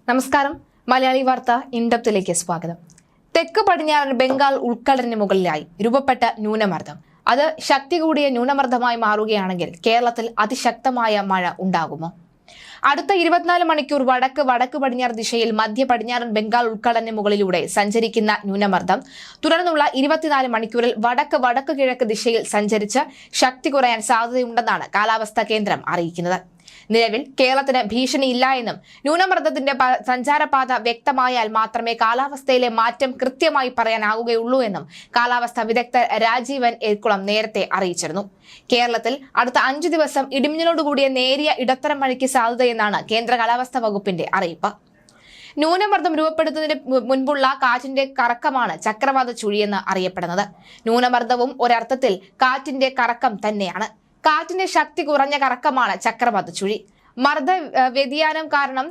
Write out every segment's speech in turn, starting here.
നമസ്കാരം. മലയാളി വാർത്ത ഇൻഡപ്തിലേക്ക് സ്വാഗതം. തെക്ക് പടിഞ്ഞാറൻ ബംഗാൾ ഉൾക്കടലിന് മുകളിലായി രൂപപ്പെട്ട ന്യൂനമർദ്ദം അത് ശക്തി കൂടിയ ന്യൂനമർദ്ദമായി മാറുകയാണെങ്കിൽ കേരളത്തിൽ അതിശക്തമായ മഴ ഉണ്ടാകുമോ? അടുത്ത 24 മണിക്കൂർ വടക്ക് പടിഞ്ഞാറ് ദിശയിൽ മധ്യ പടിഞ്ഞാറൻ ബംഗാൾ ഉൾക്കടലിന് മുകളിലൂടെ സഞ്ചരിക്കുന്ന ന്യൂനമർദ്ദം തുടർന്നുള്ള 24 മണിക്കൂറിൽ വടക്ക് കിഴക്ക് ദിശയിൽ സഞ്ചരിച്ച് ശക്തി കുറയാൻ സാധ്യതയുണ്ടെന്നാണ് കാലാവസ്ഥാ കേന്ദ്രം അറിയിക്കുന്നത്. നിലവിൽ കേരളത്തിന് ഭീഷണിയില്ല എന്നും ന്യൂനമർദ്ദത്തിന്റെ സഞ്ചാരപാത വ്യക്തമായാൽ മാത്രമേ കാലാവസ്ഥയിലെ മാറ്റം കൃത്യമായി പറയാനാവുകയുള്ളൂ എന്നും കാലാവസ്ഥാ വിദഗ്ധർ രാജീവൻ എൽക്കുളം നേരത്തെ അറിയിച്ചിരുന്നു. കേരളത്തിൽ അടുത്ത 5 ദിവസം ഇടിമിന്നലോടുകൂടിയ നേരിയ ഇടത്തരം മഴയ്ക്ക് സാധ്യതയെന്നാണ് കേന്ദ്ര കാലാവസ്ഥാ വകുപ്പിന്റെ അറിയിപ്പ്. ന്യൂനമർദ്ദം രൂപപ്പെടുന്നതിന് മുൻപുള്ള കാറ്റിന്റെ കറക്കമാണ് ചക്രവാത ചുഴിയെന്ന് അറിയപ്പെടുന്നത്. ന്യൂനമർദ്ദവും ഒരർത്ഥത്തിൽ കാറ്റിന്റെ കറക്കം തന്നെയാണ്. കാറ്റിന്റെ ശക്തി കുറഞ്ഞ കറക്കമാണ് ചക്രവാത ചുഴി. മർദ്ദ വ്യതിയാനം കാരണം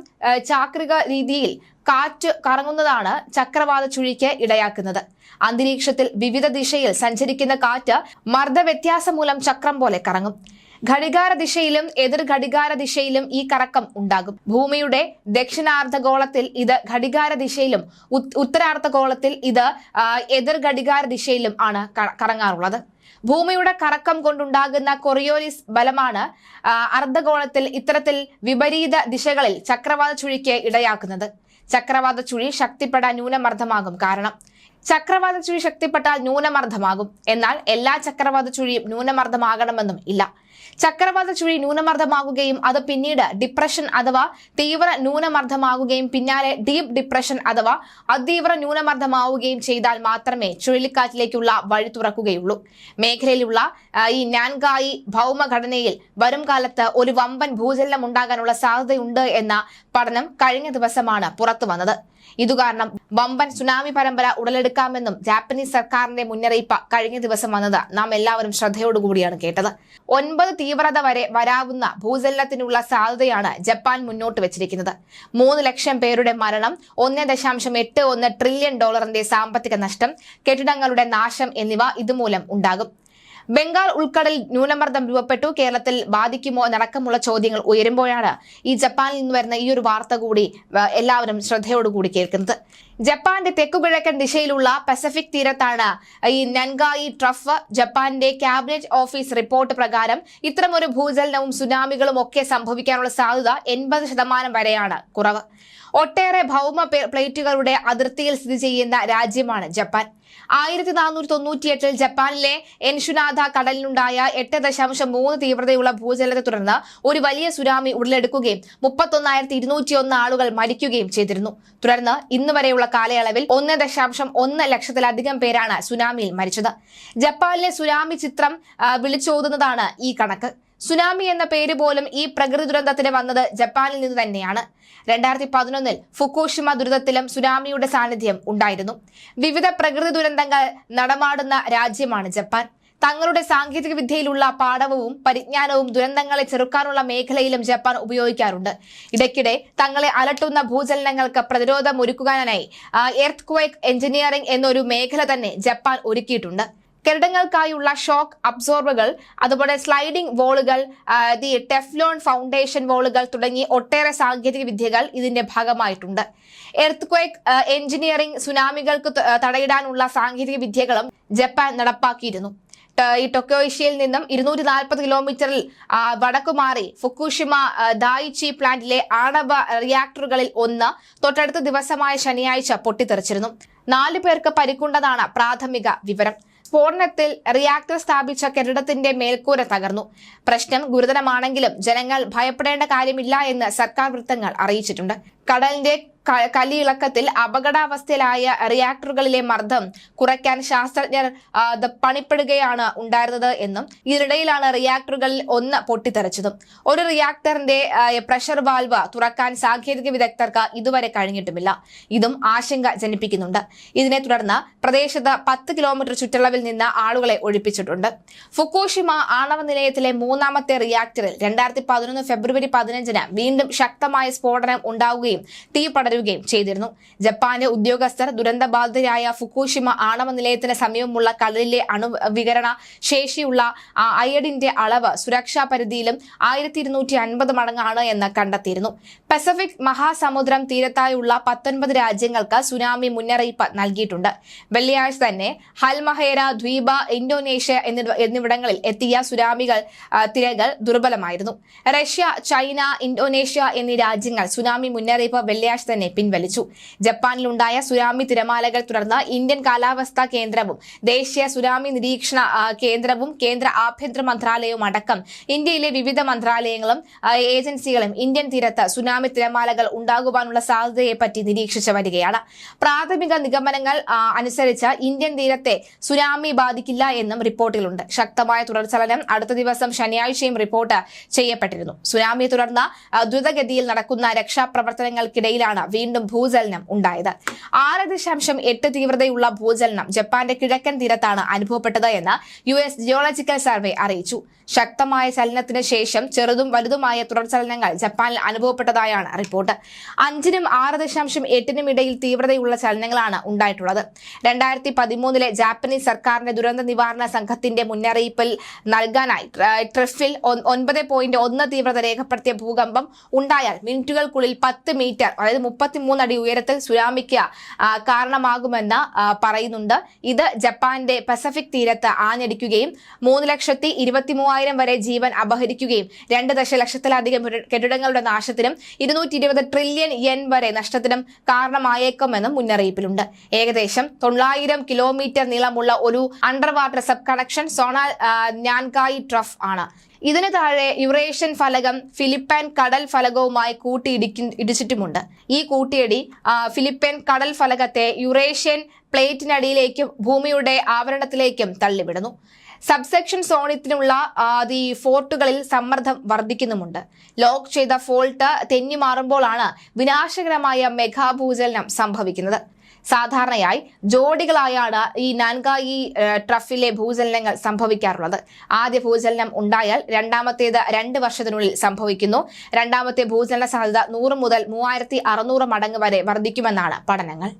ചാക്രിക രീതിയിൽ കാറ്റ് കറങ്ങുന്നതാണ് ചക്രവാത ചുഴിക്ക് ഇടയാക്കുന്നത്. അന്തരീക്ഷത്തിൽ വിവിധ ദിശയിൽ സഞ്ചരിക്കുന്ന കാറ്റ് മർദ്ദ വ്യത്യാസം മൂലം ചക്രം പോലെ കറങ്ങും. ഘടികാര ദിശയിലും എതിർ ഘടികാര ദിശയിലും ഈ കറക്കം ഉണ്ടാകും. ഭൂമിയുടെ ദക്ഷിണാർദ്ധഗോളത്തിൽ ഇത് ഘടികാര ദിശയിലും ഉത്തരാർദ്ധഗോളത്തിൽ ഇത് എതിർ ഘടികാര ദിശയിലും ആണ് കറങ്ങാറുള്ളത്. ഭൂമിയുടെ കറക്കം കൊണ്ടുണ്ടാകുന്ന കൊറിയോലിസ് ബലമാണ് അർദ്ധഗോളത്തിൽ ഇത്തരത്തിൽ വിപരീത ദിശകളിൽ ചക്രവാത ചുഴിക്ക് ഇടയാക്കുന്നത്. ചക്രവാത ചുഴി ശക്തിപ്പെടാൻ ന്യൂനമർദ്ദമാകും കാരണം. ചക്രവാത ചുഴി ശക്തിപ്പെട്ടാൽ ന്യൂനമർദ്ദമാകും. എന്നാൽ എല്ലാ ചക്രവാത ചുഴിയും ന്യൂനമർദ്ദമാകണമെന്നും ഇല്ല. ചക്രവാത ചുഴി ന്യൂനമർദ്ദമാകുകയും അത് പിന്നീട് ഡിപ്രഷൻ അഥവാ തീവ്ര ന്യൂനമർദ്ദമാകുകയും പിന്നാലെ ഡീപ് ഡിപ്രഷൻ അഥവാ അതീവ്ര ന്യൂനമർദ്ദമാവുകയും ചെയ്താൽ മാത്രമേ ചുഴലിക്കാറ്റിലേക്കുള്ള വഴി തുറക്കുകയുള്ളൂ. മേഖലയിലുള്ള ഈ നാൻഗായി ഭൗമഘടനയിൽ വരും കാലത്ത് ഒരു വമ്പൻ ഭൂചലനം ഉണ്ടാകാനുള്ള സാധ്യതയുണ്ട് എന്ന പഠനം കഴിഞ്ഞ ദിവസമാണ് പുറത്തു വന്നത്. ഇതുകാരണം വമ്പൻ സുനാമി പരമ്പര ഉടലെടുക്കാമെന്നും ജാപ്പനീസ് സർക്കാരിന്റെ മുന്നറിയിപ്പ് കഴിഞ്ഞ ദിവസം വന്നത് നാം എല്ലാവരും ശ്രദ്ധയോടുകൂടിയാണ് കേട്ടത്. 9 തീവ്രത വരെ വരാവുന്ന ഭൂചലനത്തിനുള്ള സാധ്യതയാണ് ജപ്പാൻ മുന്നോട്ട് വെച്ചിരിക്കുന്നത്. 3 ലക്ഷം പേരുടെ മരണം, $1.81 ട്രില്യൺ സാമ്പത്തിക നഷ്ടം, കെട്ടിടങ്ങളുടെ നാശം എന്നിവ ഇതുമൂലം ഉണ്ടാകും. ബംഗാൾ ഉൾക്കടൽ ന്യൂനമർദ്ദം രൂപപ്പെട്ടു, കേരളത്തിൽ ബാധിക്കുമോ എന്നടക്കമുള്ള ചോദ്യങ്ങൾ ഉയരുമ്പോഴാണ് ഈ ജപ്പാനിൽ നിന്ന് വരുന്ന ഈ ഒരു വാർത്ത കൂടി എല്ലാവരും ശ്രദ്ധയോടുകൂടി കേൾക്കുന്നത്. ജപ്പാന്റെ തെക്കുകിഴക്കൻ ദിശയിലുള്ള പസഫിക് തീരത്താണ് ഈ നൻഗായി ട്രഫ്. ജപ്പാന്റെ ക്യാബിനറ്റ് ഓഫീസ് റിപ്പോർട്ട് പ്രകാരം ഇത്തരമൊരു ഭൂചലനവും സുനാമികളും ഒക്കെ സംഭവിക്കാനുള്ള സാധ്യത 80% വരെയാണ് കുറവ്. ഒട്ടേറെ ഭൗമ പ്ലേറ്റുകളുടെ അതിർത്തിയിൽ സ്ഥിതി ചെയ്യുന്ന രാജ്യമാണ് ജപ്പാൻ. 1498 ജപ്പാനിലെ എൻഷുനാഥ കടലിലുണ്ടായ 8.3 തീവ്രതയുള്ള ഭൂചലനത്തെ തുടർന്ന് ഒരു വലിയ സുനാമി ഉടലെടുക്കുകയും 31,201 ആളുകൾ മരിക്കുകയും ചെയ്തിരുന്നു. തുടർന്ന് ഇന്ന് വരെയുള്ള കാലയളവിൽ 1.1 ലക്ഷത്തിലധികം പേരാണ് സുനാമിയിൽ മരിച്ചത്. ജപ്പാനിലെ സുനാമി ചിത്രം വിളിച്ചോതുന്നതാണ് ഈ കണക്ക്. സുനാമി എന്ന പേര് പോലും ഈ പ്രകൃതി ദുരന്തത്തിന് വന്നത് ജപ്പാനിൽ നിന്ന് തന്നെയാണ്. 2011 ഫുക്കുഷിമ ദുരന്തത്തിലും സുനാമിയുടെ സാന്നിധ്യം ഉണ്ടായിരുന്നു. വിവിധ പ്രകൃതി ദുരന്തങ്ങൾ നടമാടുന്ന രാജ്യമാണ് ജപ്പാൻ. തങ്ങളുടെ സാങ്കേതിക വിദ്യയിലുള്ള പാഠവും പരിജ്ഞാനവും ദുരന്തങ്ങളെ ചെറുക്കാനുള്ള മേഖലയിലും ജപ്പാൻ ഉപയോഗിക്കാറുണ്ട്. ഇടയ്ക്കിടെ തങ്ങളെ അലട്ടുന്ന ഭൂചലനങ്ങൾക്ക് പ്രതിരോധം ഒരുക്കാനായി എർത്ത് ക്വേക്ക് എഞ്ചിനീയറിംഗ് എന്നൊരു മേഖല തന്നെ ജപ്പാൻ ഒരുക്കിയിട്ടുണ്ട്. കെട്ടിടങ്ങൾക്കായുള്ള ഷോക്ക് അബ്സോർബറുകൾ, അതുപോലെ സ്ലൈഡിംഗ് വോളുകൾ, ടെഫ്ലോൺ ഫൗണ്ടേഷൻ വോളുകൾ തുടങ്ങി ഒട്ടേറെ സാങ്കേതിക വിദ്യകൾ ഇതിന്റെ ഭാഗമായിട്ടുണ്ട്. എർത്ത് ക്വേക്ക് എഞ്ചിനീയറിംഗ് സുനാമികൾക്ക് തടയിടാനുള്ള സാങ്കേതിക വിദ്യകളും ജപ്പാൻ നടപ്പാക്കിയിരുന്നു. ഈ ടൊക്യോയിഷ്യയിൽ നിന്നും 240 കിലോമീറ്ററിൽ വടക്കുമാറി ഫുക്കുഷിമ ദായിച്ചി പ്ലാന്റിലെ ആണവ റിയാക്ടറുകളിൽ ഒന്ന് തൊട്ടടുത്ത ദിവസമായ ശനിയാഴ്ച പൊട്ടിത്തെറിച്ചിരുന്നു. 4 പേർക്ക് പരിക്കുണ്ടെന്നാണ് പ്രാഥമിക വിവരം. സ്ഫോടനത്തിൽ റിയാക്ടർ സ്ഥാപിച്ച കെട്ടിടത്തിന്റെ മേൽക്കൂര തകർന്നു. പ്രശ്നം ഗുരുതരമാണെങ്കിലും ജനങ്ങൾ ഭയപ്പെടേണ്ട കാര്യമില്ല എന്ന് സർക്കാർ വൃത്തങ്ങൾ അറിയിച്ചിട്ടുണ്ട്. കടലിന്റെ കലിയിളക്കത്തിൽ അപകടാവസ്ഥയിലായ റിയാക്ടറുകളിലെ മർദ്ദം കുറയ്ക്കാൻ ശാസ്ത്രജ്ഞർ പണിപ്പെടുകയാണ് ഉണ്ടായിരുന്നത് എന്നും ഇതിനിടയിലാണ് റിയാക്ടറുകളിൽ ഒന്ന് പൊട്ടിത്തെറിച്ചതും. ഒരു റിയാക്ടറിന്റെ പ്രഷർ വാൽവ് തുറക്കാൻ സാങ്കേതിക വിദഗ്ധർക്ക് ഇതുവരെ കഴിഞ്ഞിട്ടുമില്ല. ഇതും ആശങ്ക ജനിപ്പിക്കുന്നുണ്ട്. ഇതിനെ തുടർന്ന് പ്രദേശത്ത് 10 കിലോമീറ്റർ ചുറ്റളവിൽ നിന്ന് ആളുകളെ ഒഴിപ്പിച്ചിട്ടുണ്ട്. ഫുക്കുഷിമ ആണവ നിലയത്തിലെ 3ാമത്തെ റിയാക്ടറിൽ 2011 ഫെബ്രുവരി 15 വീണ്ടും ശക്തമായ സ്ഫോടനം ഉണ്ടാവുകയും തീ പടരുകയും ചെയ്തിരുന്നു. ജപ്പാന്റെ ഉദ്യോഗസ്ഥർ ദുരന്തബാധിതരായ ഫുക്കുഷിമ ആണവ നിലയത്തിന് സമീപമുള്ള കടലിലെ അണുവികരണ ശേഷിയുള്ള അയഡിന്റെ അളവ് സുരക്ഷാ പരിധിയിലും 1250 മടങ്ങാണ് എന്ന് കണ്ടെത്തിയിരുന്നു. പസഫിക് മഹാസമുദ്രം തീരത്തായുള്ള 19 രാജ്യങ്ങൾക്ക് സുനാമി മുന്നറിയിപ്പ് നൽകിയിട്ടുണ്ട്. വെള്ളിയാഴ്ച തന്നെ ഹൽമഹേര ദ്വീപ, ഇന്തോനേഷ്യ എന്നിവിടങ്ങളിൽ എത്തിയ സുനാമികൾ തിരകൾ ദുർബലമായിരുന്നു. റഷ്യ, ചൈന, ഇന്തോനേഷ്യ എന്നീ രാജ്യങ്ങൾ സുനാമി മുന്നറിയിപ്പ് വെള്ളിയാഴ്ച തന്നെ പിൻവലിച്ചു. ജപ്പാനിലുണ്ടായ സുനാമി തിരമാലകൾ തുടർന്ന് ഇന്ത്യൻ കാലാവസ്ഥാ കേന്ദ്രവും ദേശീയ സുനാമി നിരീക്ഷണ കേന്ദ്രവും കേന്ദ്ര ആഭ്യന്തര മന്ത്രാലയവും അടക്കം ഇന്ത്യയിലെ വിവിധ മന്ത്രാലയങ്ങളും ഏജൻസികളും ഇന്ത്യൻ തീരത്ത് സുനാമി തിരമാലകൾ ഉണ്ടാകുവാനുള്ള സാധ്യതയെപ്പറ്റി നിരീക്ഷിച്ചു വരികയാണ്. പ്രാഥമിക നിഗമനങ്ങൾ അനുസരിച്ച് ഇന്ത്യൻ തീരത്തെ സുനാമി ബാധിക്കില്ല എന്നും റിപ്പോർട്ടുകളുണ്ട്. ശക്തമായ തുടർചലനം അടുത്ത ദിവസം ശനിയാഴ്ചയും റിപ്പോർട്ട് ചെയ്യപ്പെട്ടിരുന്നു. സുനാമിയെ തുടർന്ന് ദ്രുതഗതിയിൽ നടക്കുന്ന രക്ഷാപ്രവർത്തനങ്ങൾക്കിടയിലാണ് വീണ്ടും ഭൂചലനം ഉണ്ടായത്. 6.8 തീവ്രതയുള്ള ഭൂചലനം ജപ്പാന്റെ കിഴക്കൻ തീരത്താണ് അനുഭവപ്പെട്ടത് എന്ന് US ജിയോളജിക്കൽ സർവേ അറിയിച്ചു. ശക്തമായ ചലനത്തിന് ശേഷം ചെറുതും വലുതുമായ തുടർചലനങ്ങൾ ജപ്പാനിൽ അനുഭവപ്പെട്ടതായാണ് റിപ്പോർട്ട്. 5-നും 6.8-നും ഇടയിൽ തീവ്രതയുള്ള ചലനങ്ങളാണ് ഉണ്ടായിട്ടുള്ളത്. 2013 ജാപ്പനീസ് സർക്കാരിന്റെ ദുരന്ത നിവാരണ സംഘത്തിന്റെ മുന്നറിയിപ്പിൽ നൽകാനായി ട്രിഫിൽ 9.1 തീവ്രത രേഖപ്പെടുത്തിയ ഭൂകമ്പം ഉണ്ടായാൽ മിനിറ്റുകൾക്കുള്ളിൽ 10 മീറ്റർ അതായത് 33 അടി ഉയരത്തിൽ സുനാമിക്ക് കാരണമാകുമെന്ന് പറയുന്നുണ്ട്. ഇത് ജപ്പാന്റെ പസഫിക് തീരത്ത് ആഞ്ഞടിക്കുകയും 3,23,000 വരെ ജീവൻ അപഹരിക്കുകയും 2 ദശലക്ഷത്തിലധികം കെട്ടിടങ്ങളുടെ നാശത്തിനും 220 ട്രില്യൺ യെൻ വരെ നഷ്ടത്തിനും കാരണമായേക്കുമെന്നും മുന്നറിയിപ്പിലുണ്ട്. ഏകദേശം 900 കിലോമീറ്റർ നീളമുള്ള ഒരു അണ്ടർ വാട്ടർ സബ് കണക്ഷൻ സോണാൽ നാൻകായി ട്രഫ് ആണ്. ഇതിന് താഴെ യുറേഷ്യൻ ഫലകം ഫിലിപ്പൈൻ കടൽ ഫലകവുമായി കൂട്ടിയിടിച്ചിട്ടുമുണ്ട്. ഈ കൂട്ടിയിടി ഫിലിപ്പൈൻ കടൽ ഫലകത്തെ യുറേഷ്യൻ പ്ലേറ്റിനടിയിലേക്കും ഭൂമിയുടെ ആവരണത്തിലേക്കും തള്ളിവിടുന്നു. സബ്സെക്ഷൻ സോണിനുള്ള ഫോർട്ടുകളിൽ സമ്മർദ്ദം വർദ്ധിക്കുന്നുമുണ്ട്. ലോക്ക് ചെയ്ത ഫോൾട്ട് തെന്നിമാറുമ്പോഴാണ് വിനാശകരമായ മെഗാഭൂചലനം സംഭവിക്കുന്നത്. സാധാരണയായി ജോഡികളായാണ് ഈ നാൻകായി ട്രഫിലെ ഭൂചലനങ്ങൾ സംഭവിക്കാറുള്ളത്. ആദ്യ ഭൂചലനം ഉണ്ടായാൽ രണ്ടാമത്തേത് 2 വർഷത്തിനുള്ളിൽ സംഭവിക്കുന്നു. രണ്ടാമത്തെ ഭൂചലന സാധ്യത 100 മുതൽ 3600 മടങ്ങ് വരെ വർദ്ധിക്കുമെന്നാണ് പഠനങ്ങൾ.